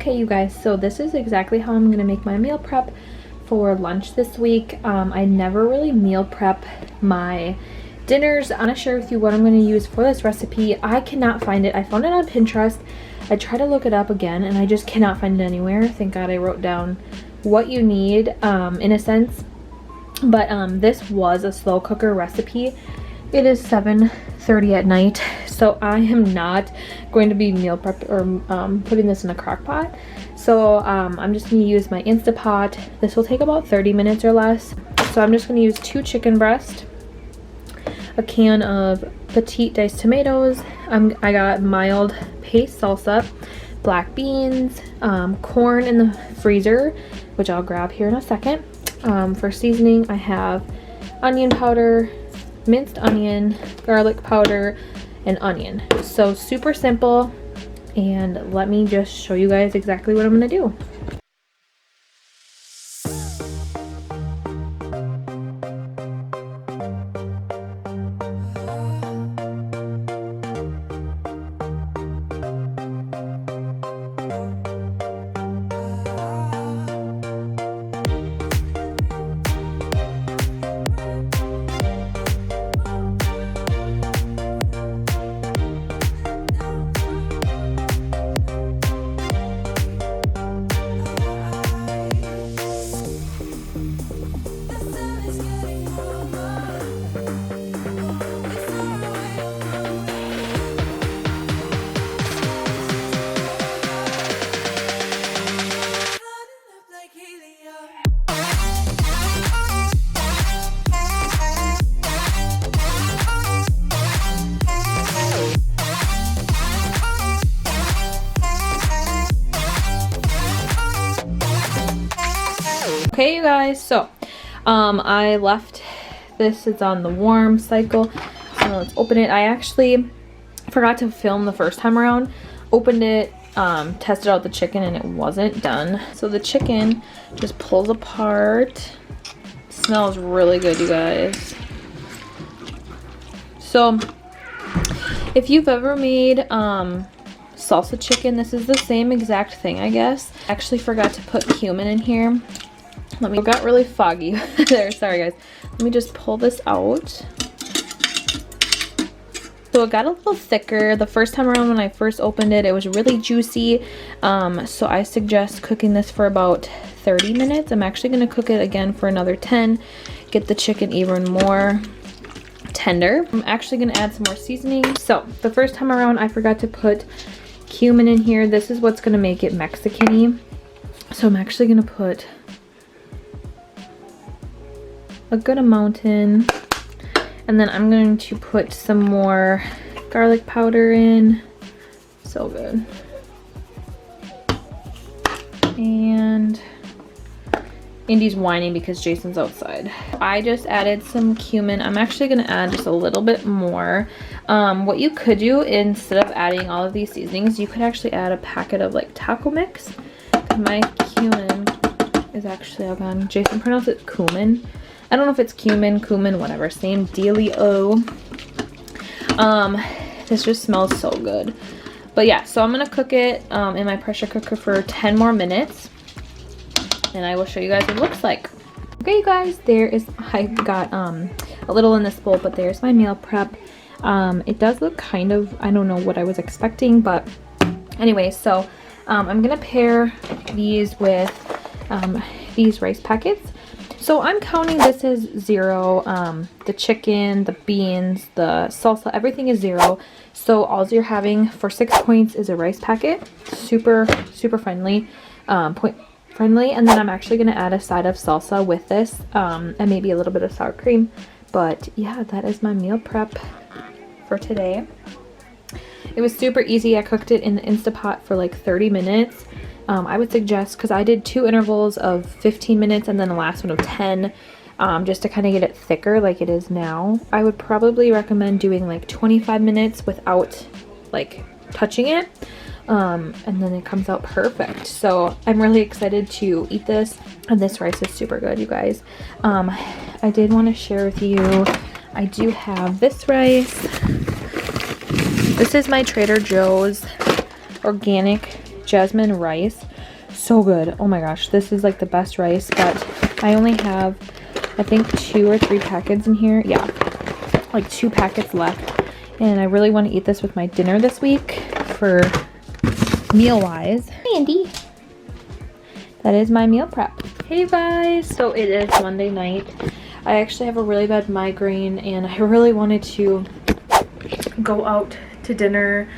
Okay, you guys, so this is exactly how I'm gonna make my meal prep for lunch this week. I never really meal prep my dinners. I'm gonna share with you what I'm gonna use for this recipe. I cannot find it. I found it on Pinterest. I tried to look it up again and I just cannot find it anywhere. Thank God I wrote down what you need in a sense. But this was a slow cooker recipe. It is 7:30 at night, so I am not going to be meal prep or putting this in a crock pot. So I'm just going to use my Instapot. This will take about 30 minutes or less. So I'm just going to use 2 chicken breasts, a can of petite diced tomatoes. I got mild paste salsa, black beans, corn in the freezer, which I'll grab here in a second. For seasoning, I have onion powder, minced onion, garlic powder, and onion. So super simple, and let me just show you guys exactly what I'm gonna do. Okay, you guys, so I left this, it's on the warm cycle, so let's open it. I actually forgot to film the first time around. Opened it, tested out the chicken, and it wasn't done. So the chicken just pulls apart. Smells really good, you guys. So if you've ever made salsa chicken, this is the same exact thing, I guess. Actually forgot to put cumin in here. It got really foggy there, sorry guys. Let me just pull this out. So it got a little thicker. The first time around when I first opened it, it was really juicy. So I suggest cooking this for about 30 minutes. I'm actually gonna cook it again for another 10, get the chicken even more tender. I'm actually gonna add some more seasoning. So the first time around, I forgot to put cumin in here. This is what's gonna make it Mexican-y. So I'm actually gonna put a good amount in, and then I'm going to put some more garlic powder in. So good. And Indy's whining because Jason's outside. I just added some cumin. I'm actually going to add just a little bit more. What you could do instead of adding all of these seasonings, you could actually add a packet of like taco mix. My cumin is actually all gone. Jason pronounced it cumin. I don't know if it's cumin, whatever, same dealio. This just smells so good. But yeah, so I'm gonna cook it in my pressure cooker for 10 more minutes, and I will show you guys what it looks like. Okay, you guys, I got a little in this bowl, but there's my meal prep. It does look kind of, I don't know what I was expecting, but anyway, so I'm gonna pair these with these rice packets. So I'm counting this as 0. The chicken, the beans, the salsa, everything is 0. So all you're having for 6 points is a rice packet. Super friendly, friendly. And then I'm actually going to add a side of salsa with this, and maybe a little bit of sour cream. But yeah, that is my meal prep for today. It was super easy. I cooked it in the Instapot for like 30 minutes. I would suggest, because I did 2 intervals of 15 minutes and then the last one of 10, just to kind of get it thicker like it is now. I would probably recommend doing like 25 minutes without like touching it, and then it comes out perfect. So I'm really excited to eat this, and this rice is super good, you guys. I did want to share with you, I do have this rice. This is my Trader Joe's organic jasmine rice. so good. Oh my gosh, this is like the best rice, but I only have, I think 2 or 3 packets in here. Yeah, like 2 packets left. And I really want to eat this with my dinner this week for meal-wise. Andy, that is my meal prep. Hey guys, so it is Monday night. I actually have a really bad migraine and I really wanted to go out to dinner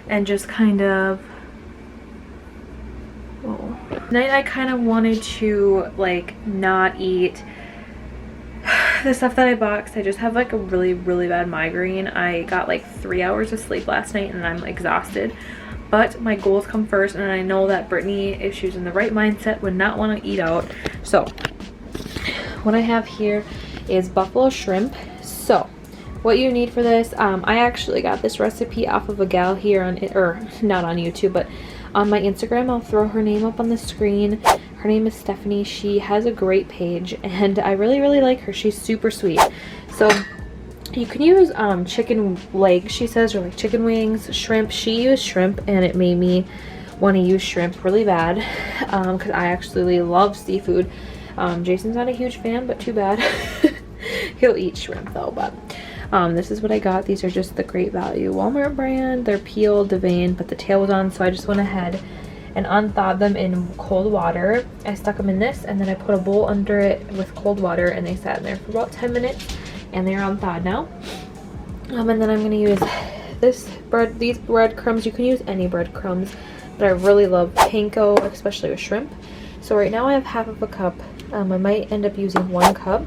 and just kind of, tonight I kind of wanted to like not eat the stuff that I bought because I just have like a really bad migraine. I got like 3 hours of sleep last night and I'm exhausted, but my goals come first, and I know that Brittney, if she was in the right mindset, would not want to eat out. So what I have here is buffalo shrimp. So what you need for this, I actually got this recipe off of a gal here on, or not on YouTube, but on my Instagram. I'll throw her name up on the screen. Her name is Stephanie. She has a great page and I really like her. She's super sweet. So you can use chicken legs, she says, or like chicken wings, shrimp. She used shrimp and it made me want to use shrimp really bad because I actually love seafood. Jason's not a huge fan, but too bad. He'll eat shrimp though. But this is what I got. These are just the Great Value Walmart brand. They're peeled, deveined, but the tail was on, so I just went ahead and unthawed them in cold water. I stuck them in this and then I put a bowl under it with cold water and they sat in there for about 10 minutes and they're unthawed now. And then I'm going to use these breadcrumbs. You can use any breadcrumbs, but I really love panko, especially with shrimp. So right now I have half of a cup. I might end up using 1 cup.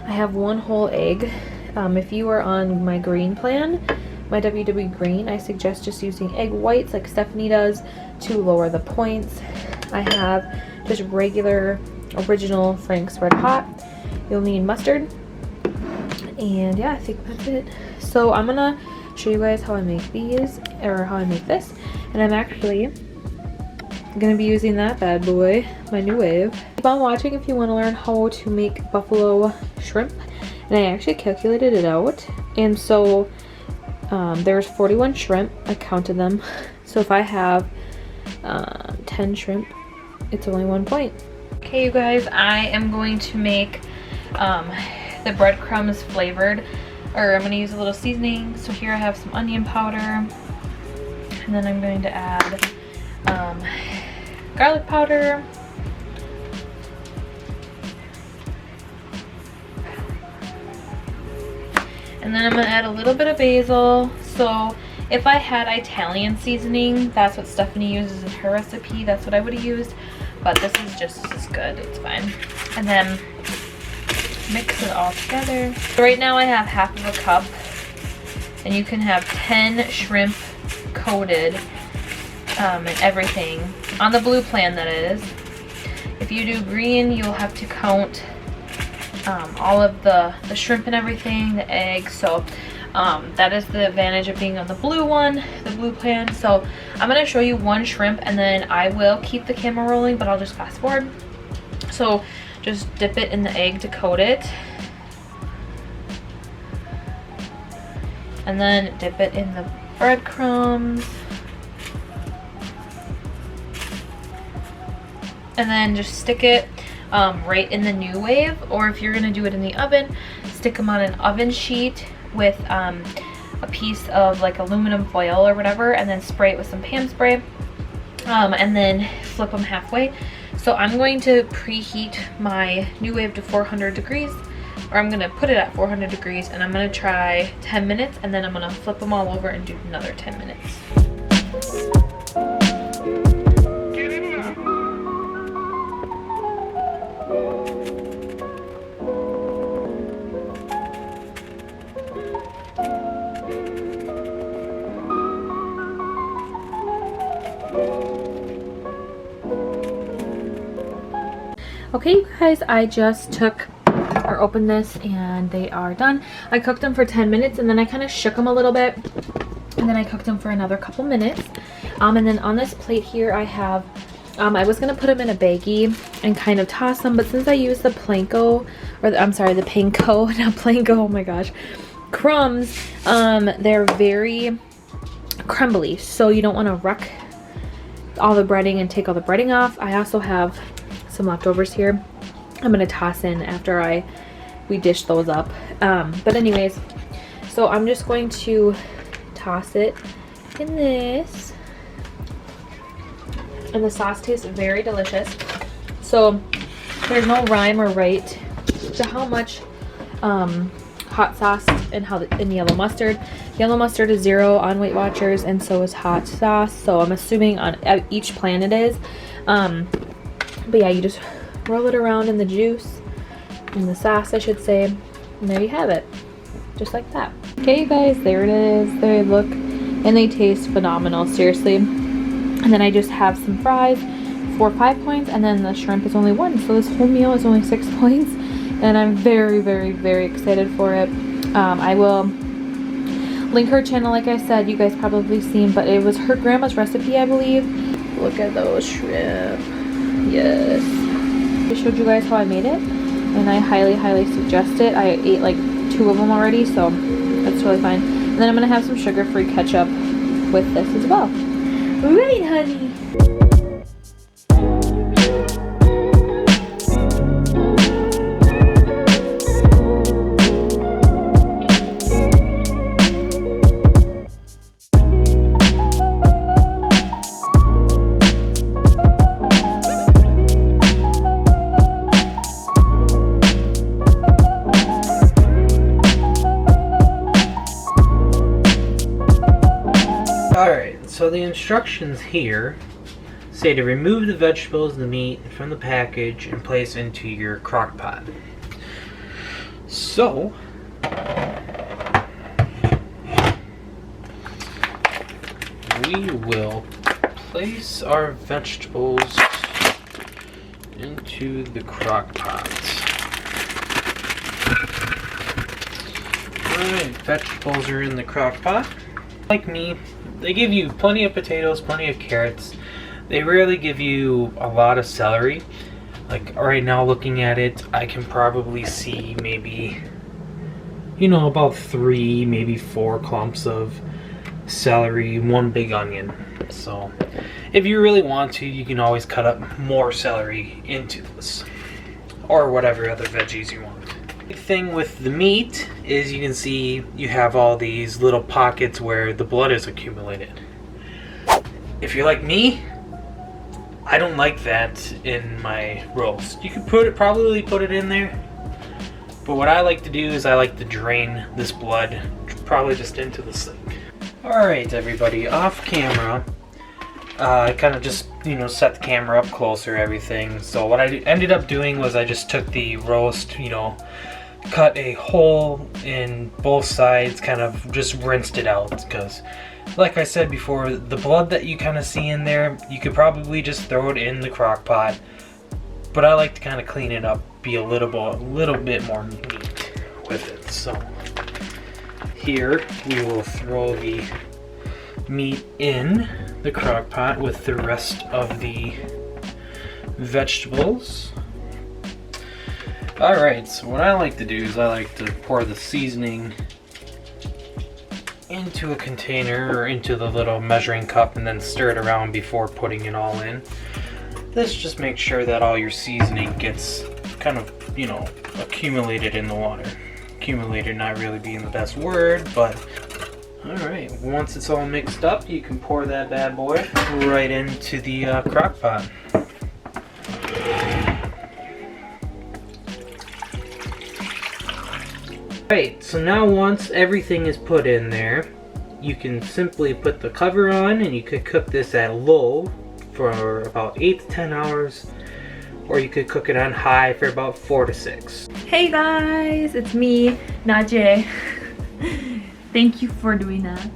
I have 1 whole egg. If you are on my green plan, my WW green, I suggest just using egg whites like Stephanie does to lower the points. I have just regular original Frank's Red Hot. You'll need mustard. And yeah, I think that's it. So I'm gonna show you guys how I make these, or how I make this. And I'm actually gonna be using that bad boy, my new wave. Keep on watching if you want to learn how to make buffalo shrimp. And I actually calculated it out. And so there's 41 shrimp. I counted them. So if I have 10 shrimp, it's only 1 point. Okay, you guys, I am going to make the breadcrumbs flavored, or I'm going to use a little seasoning. So here I have some onion powder, and then I'm going to add garlic powder, and then I'm going to add a little bit of basil. So if I had Italian seasoning, that's what Stephanie uses in her recipe, that's what I would have used, but this is just as good, it's fine. And then mix it all together. So right now I have half of a cup, and you can have 10 shrimp coated and everything. On the blue plan, that is. If you do green, you'll have to count all of the shrimp and everything, the eggs. So that is the advantage of being on the blue one, the blue plan. So I'm going to show you 1 shrimp and then I will keep the camera rolling, but I'll just fast forward. So just dip it in the egg to coat it. And then dip it in the breadcrumbs. And then just stick it right in the new wave, or if you're gonna do it in the oven, stick them on an oven sheet with a piece of like aluminum foil or whatever, and then spray it with some Pam spray, and then flip them halfway. So I'm going to preheat my new wave to 400 degrees, or I'm gonna put it at 400 degrees, and I'm gonna try 10 minutes, and then I'm gonna flip them all over and do another 10 minutes. Okay, you guys, I just took or opened this and they are done. I cooked them for 10 minutes and then I kind of shook them a little bit, and then I cooked them for another couple minutes. And then on this plate here I have, I was going to put them in a baggie and kind of toss them, but since I used the panko, or I'm sorry, the panko, not planko, oh my gosh, crumbs, they're very crumbly, so you don't want to wreck all the breading and take all the breading off. I also have some leftovers here I'm gonna toss in after we dish those up. But anyways, so I'm just going to toss it in this, and the sauce tastes very delicious. So there's no rhyme or right to how much hot sauce and yellow mustard. Yellow mustard is 0 on Weight Watchers, and so is hot sauce. So I'm assuming on each plan it is. But yeah, you just roll it around in the juice, in the sauce I should say, and there you have it, just like that. Okay, you guys, there it is. They look and they taste phenomenal, seriously. And then I just have some fries for 5 points, and then the shrimp is only 1. So this whole meal is only 6 points, and I'm very, very, very excited for it. I will link her channel, like I said, you guys probably seen, but it was her grandma's recipe, I believe. Look at those shrimp. Yes. I showed you guys how I made it, and I highly, highly suggest it. I ate like 2 of them already, so that's totally fine. And then I'm gonna have some sugar-free ketchup with this as well. Right, honey. Alright, so the instructions here say to remove the vegetables and the meat from the package and place into your crock pot. So, we will place our vegetables into the crock pot. Alright, vegetables are in the crock pot. Like me, they give you plenty of potatoes, plenty of carrots. They rarely give you a lot of celery. Like right now looking at it, I can probably see maybe, you know, about 3, maybe 4 clumps of celery, 1 big onion. So if you really want to, you can always cut up more celery into this, or whatever other veggies you want. The thing with the meat is you can see you have all these little pockets where the blood is accumulated. If you're like me, I don't like that in my roast. You could probably put it in there, but what I like to do is I like to drain this blood probably just into the sink. Alright everybody, off camera, I kind of just, you know, set the camera up closer, everything. So what I ended up doing was I just took the roast, you know, cut a hole in both sides, kind of just rinsed it out, because like I said before, the blood that you kind of see in there, you could probably just throw it in the crock pot, but I like to kind of clean it up, be a little bit more neat with it. So here we will throw the meat in the crock pot with the rest of the vegetables. Alright, so what I like to do is I like to pour the seasoning into a container or into the little measuring cup and then stir it around before putting it all in. This just makes sure that all your seasoning gets kind of, you know, accumulated in the water. Accumulated not really being the best word, but alright, once it's all mixed up, you can pour that bad boy right into the crock pot. Right, so now once everything is put in there, you can simply put the cover on and you could cook this at low for about 8 to 10 hours, or you could cook it on high for about 4 to 6. Hey guys, it's me, Najee. Thank you for doing that.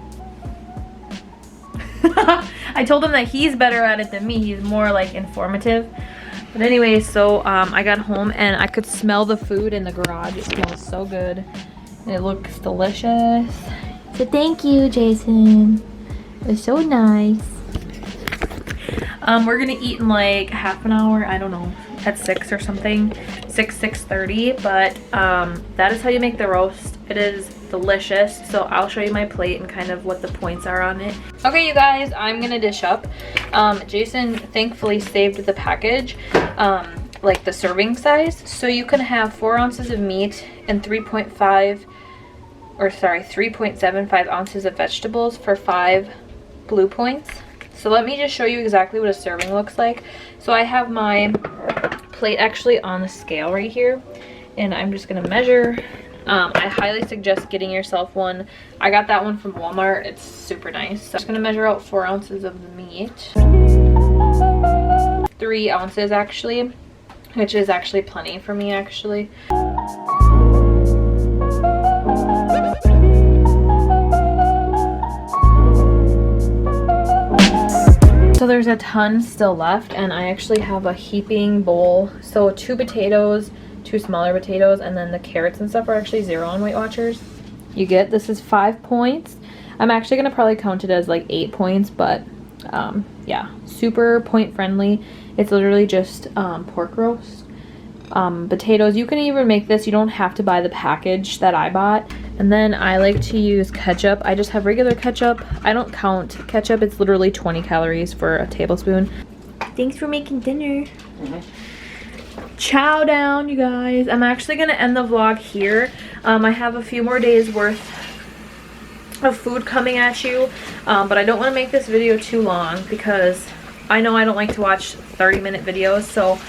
I told him that he's better at it than me. He's more like informative. But anyway, so I got home and I could smell the food in the garage. It smells so good. And it looks delicious. So thank you, Jason. It was so nice. We're gonna eat in like half an hour, I don't know, at 6 or something. 6:30, but that is how you make the roast. It is delicious. So I'll show you my plate and kind of what the points are on it. Okay, you guys, I'm gonna dish up. Jason thankfully saved the package, like the serving size. So you can have 4 ounces of meat and 3.75 ounces of vegetables for 5 blue points. So let me just show you exactly what a serving looks like. So I have my plate actually on the scale right here, and I'm just gonna measure. I highly suggest getting yourself one. I got that one from Walmart. It's super nice. So I'm just gonna measure out 4 ounces of the meat. 3 ounces actually, which is actually plenty for me actually. So there's a ton still left, and I actually have a heaping bowl. So 2 potatoes, 2 smaller potatoes, and then the carrots and stuff are actually 0 on Weight Watchers. You get, this is 5 points. I'm actually gonna probably count it as like 8 points, but yeah, super point friendly. It's literally just pork roast, potatoes. You can even make this, you don't have to buy the package that I bought. And then I like to use ketchup. I just have regular ketchup. I don't count ketchup. It's literally 20 calories for a tablespoon. Thanks for making dinner. Chow down, you guys. I'm actually gonna end the vlog here. I have a few more days worth of food coming at you, but I don't want to make this video too long because I know I don't like to watch 30-minute videos. So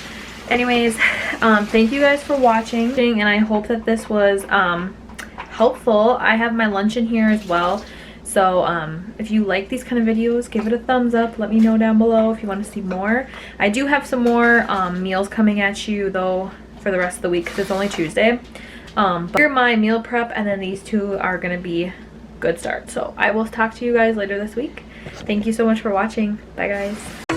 anyways, thank you guys for watching, and I hope that this was helpful. I have my lunch in here as well. So if you like these kind of videos, give it a thumbs up. Let me know down below if you want to see more. I do have some more meals coming at you though for the rest of the week because it's only Tuesday. But here are my meal prep, and then these 2 are going to be good start. So I will talk to you guys later this week. Thank you so much for watching. Bye guys.